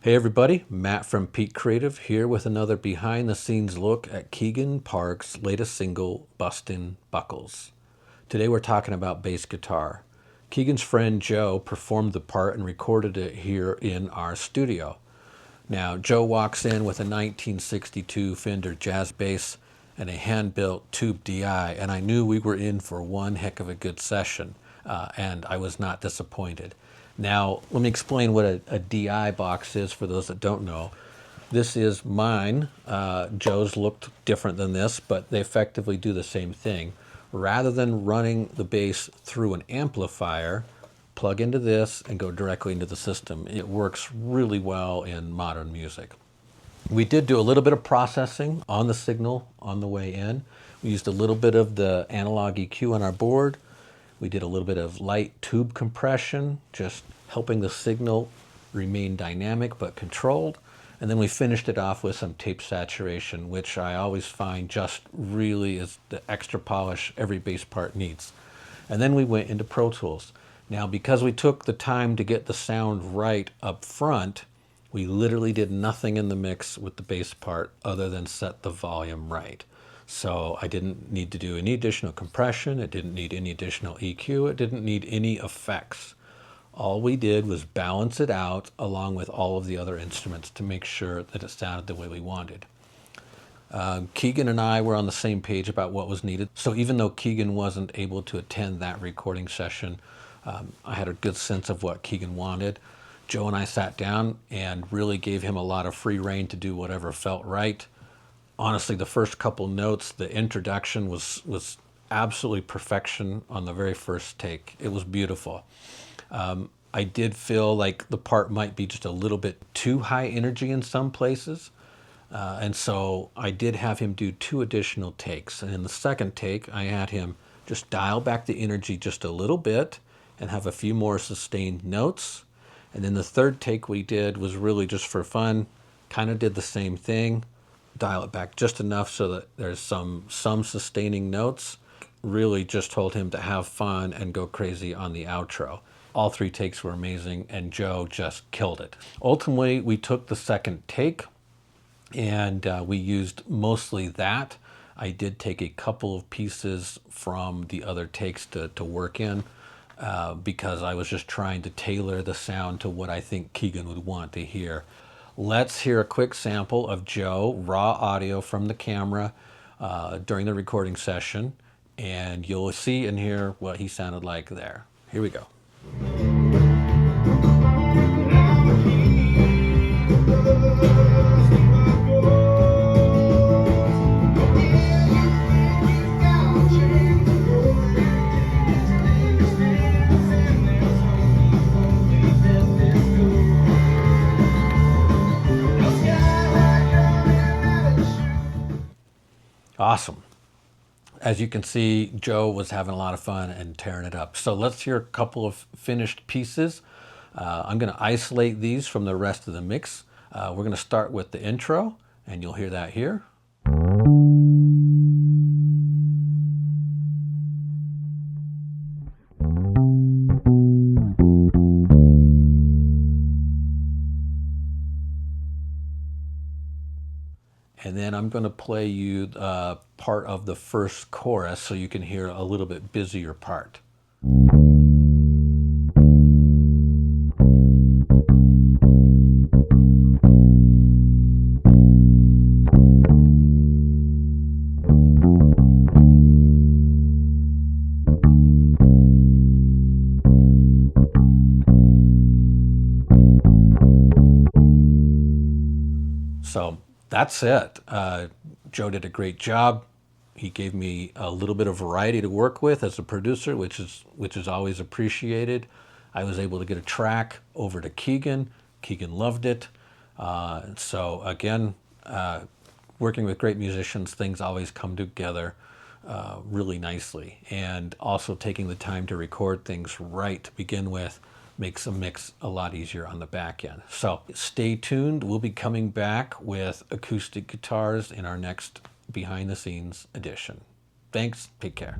Hey everybody, Matt from Peak Creative here with another behind the scenes look at Keagan Park's latest single, Bustin Buckles. Today we're talking about bass guitar. Keagan's friend Joe performed the part and recorded it here in our studio. Now Joe walks in with a 1962 Fender Jazz bass and a hand-built tube DI, and I knew we were in for one heck of a good session, and I was not disappointed. Now, let me explain what a DI box is for those that don't know. This is mine. Joe's looked different than this, but they effectively do the same thing. Rather than running the bass through an amplifier, plug into this and go directly into the system. It works really well in modern music. We did do a little bit of processing on the signal on the way in. We used a little bit of the analog EQ on our board. We did a little bit of light tube compression, just helping the signal remain dynamic but controlled. And then we finished it off with some tape saturation, which I always find just really is the extra polish every bass part needs. And then we went into Pro Tools. Now, because we took the time to get the sound right up front, we literally did nothing in the mix with the bass part other than set the volume right. So I didn't need to do any additional compression, it didn't need any additional EQ, it didn't need any effects. All we did was balance it out along with all of the other instruments to make sure that it sounded the way we wanted. Keagan and I were on the same page about what was needed. So even though Keagan wasn't able to attend that recording session, I had a good sense of what Keagan wanted. Joe and I sat down and really gave him a lot of free rein to do whatever felt right. Honestly, the first couple notes, the introduction was absolutely perfection on the very first take. It was beautiful. I did feel like the part might be just a little bit too high energy in some places. And so I did have him do 2 additional takes. And in the second take, I had him just dial back the energy just a little bit and have a few more sustained notes. And then the third take we did was really just for fun, kind of did the same thing, dial it back just enough so that there's some sustaining notes. Really just told him to have fun and go crazy on the outro. All 3 takes were amazing, and Joe just killed it. Ultimately, we took the second take, and we used mostly that. I did take a couple of pieces from the other takes to work in because I was just trying to tailor the sound to what I think Keagan would want to hear. Let's hear a quick sample of Joe, raw audio from the camera during the recording session, and you'll see and hear what he sounded like there. Here we go. Awesome. As you can see, Joe was having a lot of fun and tearing it up. So let's hear a couple of finished pieces. I'm going to isolate these from the rest of the mix. We're going to start with the intro, and you'll hear that here. And then I'm going to play you part of the first chorus so you can hear a little bit busier part. So that's it. Joe did a great job. He gave me a little bit of variety to work with as a producer, which is always appreciated. I was able to get a track over to Keagan. Keagan loved it. So again, working with great musicians, things always come together really nicely. And also taking the time to record things right to begin with makes a mix a lot easier on the back end. So stay tuned. We'll be coming back with acoustic guitars in our next behind the scenes edition. Thanks. Take care.